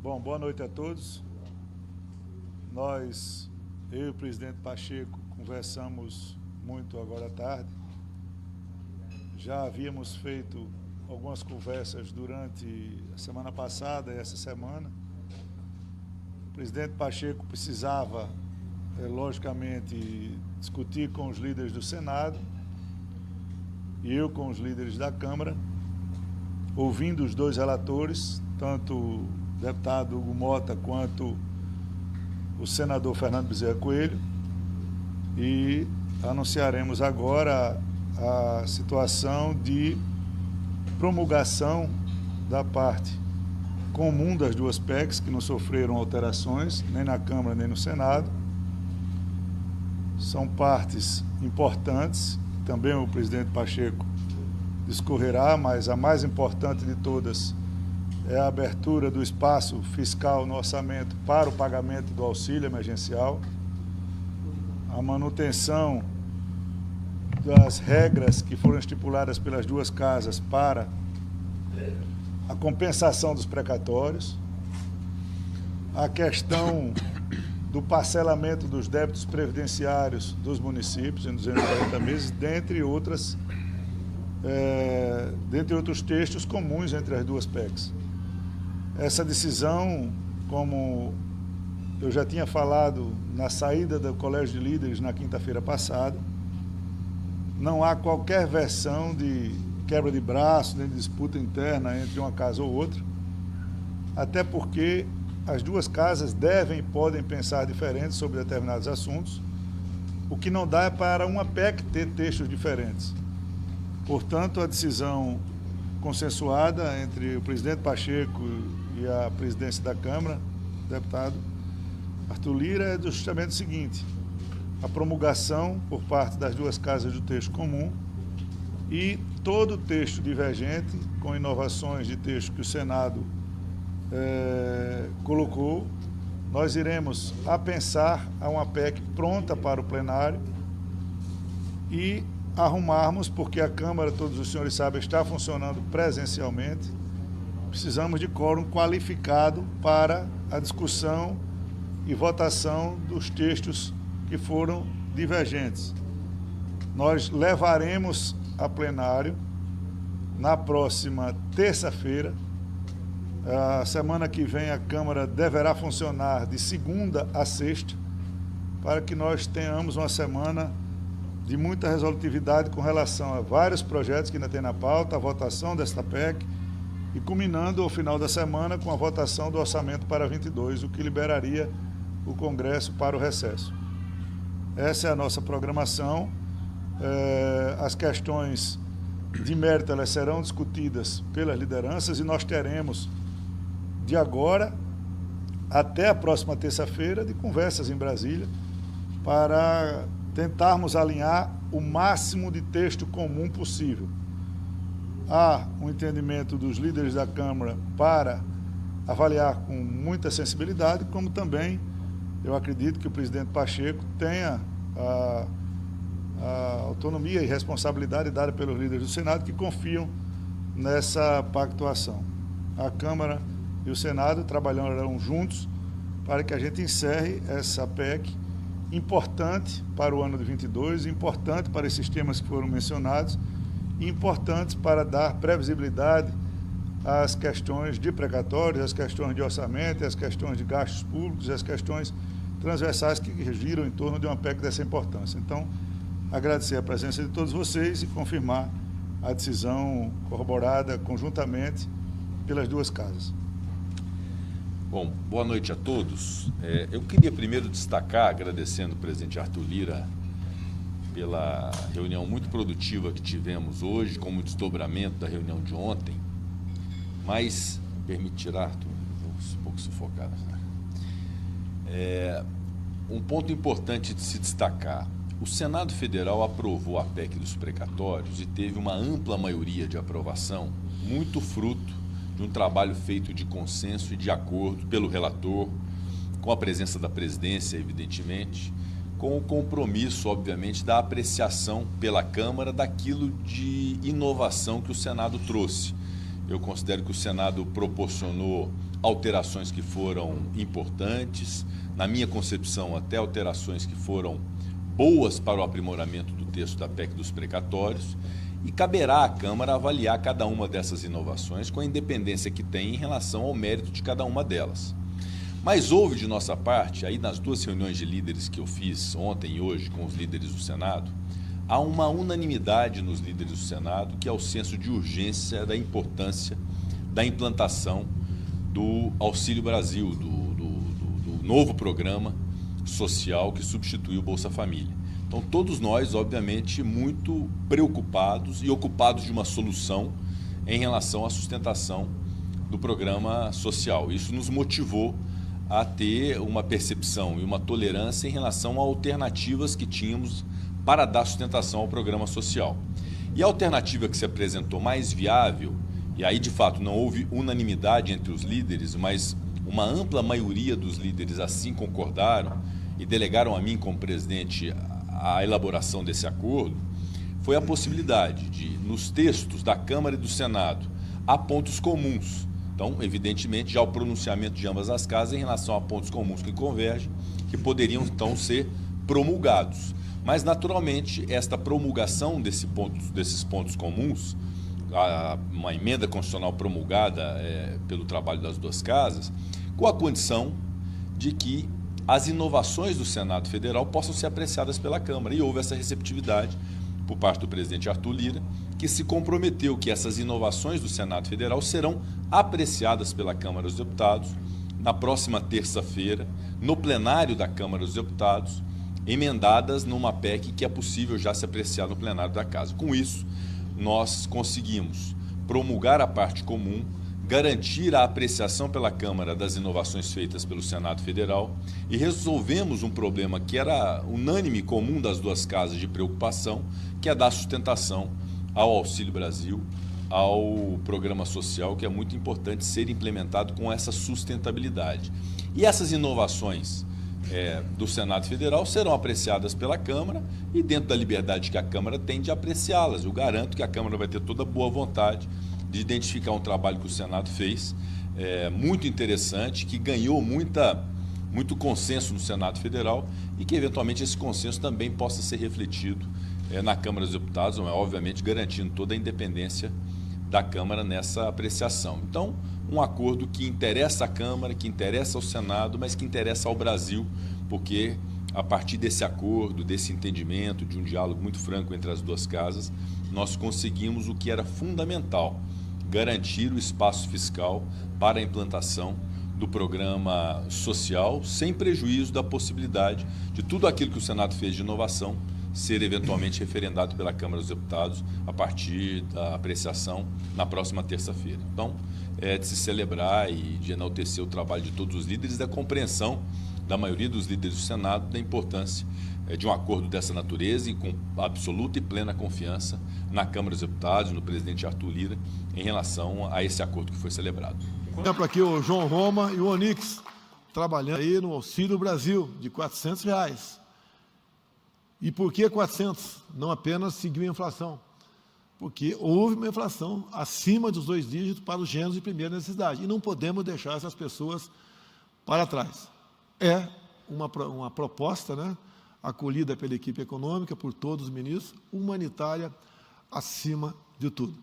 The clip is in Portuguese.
Bom, boa noite a todos. Eu e o presidente Pacheco conversamos muito agora à tarde. Já havíamos feito algumas conversas durante a semana passada e essa semana. O presidente Pacheco precisava, logicamente, discutir com os líderes do Senado e eu com os líderes da Câmara, ouvindo os dois relatores, tanto o deputado Hugo Mota quanto o senador Fernando Bezerra Coelho, e anunciaremos agora a situação de promulgação da parte comum das duas PECs, que não sofreram alterações, nem na Câmara nem no Senado. São partes importantes, também o presidente Pacheco discorrerá, mas a mais importante de todas é a abertura do espaço fiscal no orçamento para o pagamento do auxílio emergencial, a manutenção das regras que foram estipuladas pelas duas casas para a compensação dos precatórios, a questão do parcelamento dos débitos previdenciários dos municípios em 240 meses, dentre outros textos comuns entre as duas PECs. Essa decisão, como eu já tinha falado na saída do Colégio de Líderes na quinta-feira passada, não há qualquer versão de quebra de braço, nem de disputa interna entre uma casa ou outra, até porque as duas casas devem e podem pensar diferentes sobre determinados assuntos. O que não dá é para uma PEC ter textos diferentes. Portanto, a decisão consensuada entre o presidente Pacheco e a presidência da Câmara, o deputado Arthur Lira, é justamente o seguinte: a promulgação por parte das duas casas do texto comum e todo o texto divergente, com inovações de texto que o Senado colocou, nós iremos apensar a uma PEC pronta para o plenário e arrumarmos, porque a Câmara, todos os senhores sabem, está funcionando presencialmente. Precisamos de quórum qualificado para a discussão e votação dos textos que foram divergentes. Nós levaremos a plenário na próxima terça-feira. A semana que vem a Câmara deverá funcionar de segunda a sexta, para que nós tenhamos uma semana de muita resolutividade com relação a vários projetos que ainda tem na pauta, a votação desta PEC, e culminando ao final da semana com a votação do orçamento para 22, o que liberaria o Congresso para o recesso. Essa é a nossa programação. As questões de mérito elas serão discutidas pelas lideranças e nós teremos, de agora até a próxima terça-feira, de conversas em Brasília, para tentarmos alinhar o máximo de texto comum possível. Há um entendimento dos líderes da Câmara para avaliar com muita sensibilidade, como também eu acredito que o presidente Pacheco tenha a autonomia e responsabilidade dada pelos líderes do Senado, que confiam nessa pactuação. A Câmara e o Senado trabalharão juntos para que a gente encerre essa PEC importante para o ano de 22, importante para esses temas que foram mencionados, e importantes para dar previsibilidade às questões de precatórios, às questões de orçamento, às questões de gastos públicos, às questões transversais que giram em torno de uma PEC dessa importância. Então, agradecer a presença de todos vocês e confirmar a decisão corroborada conjuntamente pelas duas casas. Bom, boa noite a todos. Eu queria primeiro destacar, agradecendo o presidente Arthur Lira pela reunião muito produtiva que tivemos hoje, como desdobramento da reunião de ontem, mas, permitirá, Arthur, vou um pouco sufocado, né? Um ponto importante de se destacar: o Senado Federal aprovou a PEC dos precatórios e teve uma ampla maioria de aprovação, muito fruto de um trabalho feito de consenso e de acordo pelo relator, com a presença da presidência, evidentemente, com o compromisso, obviamente, da apreciação pela Câmara daquilo de inovação que o Senado trouxe. Eu considero que o Senado proporcionou alterações que foram importantes, na minha concepção, até alterações que foram boas para o aprimoramento do texto da PEC dos precatórios, e caberá à Câmara avaliar cada uma dessas inovações com a independência que tem em relação ao mérito de cada uma delas. Mas houve de nossa parte, aí nas 2 reuniões de líderes que eu fiz ontem e hoje com os líderes do Senado, há uma unanimidade nos líderes do Senado, que é o senso de urgência da importância da implantação do Auxílio Brasil, do novo programa social que substituiu o Bolsa Família. Então, todos nós, obviamente, muito preocupados e ocupados de uma solução em relação à sustentação do programa social. Isso nos motivou a ter uma percepção e uma tolerância em relação a alternativas que tínhamos para dar sustentação ao programa social. E a alternativa que se apresentou mais viável, e aí de fato não houve unanimidade entre os líderes, mas uma ampla maioria dos líderes assim concordaram e delegaram a mim como presidente a elaboração desse acordo, foi a possibilidade de, nos textos da Câmara e do Senado, há pontos comuns. Então, evidentemente, já o pronunciamento de ambas as casas em relação a pontos comuns que convergem, que poderiam, então, ser promulgados. Mas, naturalmente, esta promulgação desses pontos comuns, uma emenda constitucional promulgada pelo trabalho das 2 casas, com a condição de que as inovações do Senado Federal possam ser apreciadas pela Câmara. E houve essa receptividade por parte do presidente Arthur Lira, que se comprometeu que essas inovações do Senado Federal serão apreciadas pela Câmara dos Deputados na próxima terça-feira, no plenário da Câmara dos Deputados, emendadas numa PEC que é possível já se apreciar no plenário da Casa. Com isso, nós conseguimos promulgar a parte comum, garantir a apreciação pela Câmara das inovações feitas pelo Senado Federal e resolvemos um problema que era unânime, comum das 2 casas de preocupação, que é dar sustentação ao Auxílio Brasil, ao programa social, que é muito importante ser implementado com essa sustentabilidade. E essas inovações do Senado Federal serão apreciadas pela Câmara e dentro da liberdade que a Câmara tem de apreciá-las. Eu garanto que a Câmara vai ter toda a boa vontade de identificar um trabalho que o Senado fez, muito interessante, que ganhou muito consenso no Senado Federal e que, eventualmente, esse consenso também possa ser refletido na Câmara dos Deputados, obviamente garantindo toda a independência da Câmara nessa apreciação. Então, um acordo que interessa à Câmara, que interessa ao Senado, mas que interessa ao Brasil, porque a partir desse acordo, desse entendimento, de um diálogo muito franco entre as 2 casas, nós conseguimos o que era fundamental, garantir o espaço fiscal para a implantação do programa social, sem prejuízo da possibilidade de tudo aquilo que o Senado fez de inovação ser eventualmente referendado pela Câmara dos Deputados a partir da apreciação na próxima terça-feira. Então, é de se celebrar e de enaltecer o trabalho de todos os líderes e da compreensão da maioria dos líderes do Senado da importância de um acordo dessa natureza e com absoluta e plena confiança na Câmara dos Deputados, no presidente Arthur Lira, em relação a esse acordo que foi celebrado. Por exemplo, aqui o João Roma e o Onix trabalhando aí no Auxílio Brasil de R$400. E por que 400? Não apenas seguiu a inflação, porque houve uma inflação acima dos 2 dígitos para os gêneros de primeira necessidade. E não podemos deixar essas pessoas para trás. É uma proposta, né, acolhida pela equipe econômica, por todos os ministros, humanitária acima de tudo.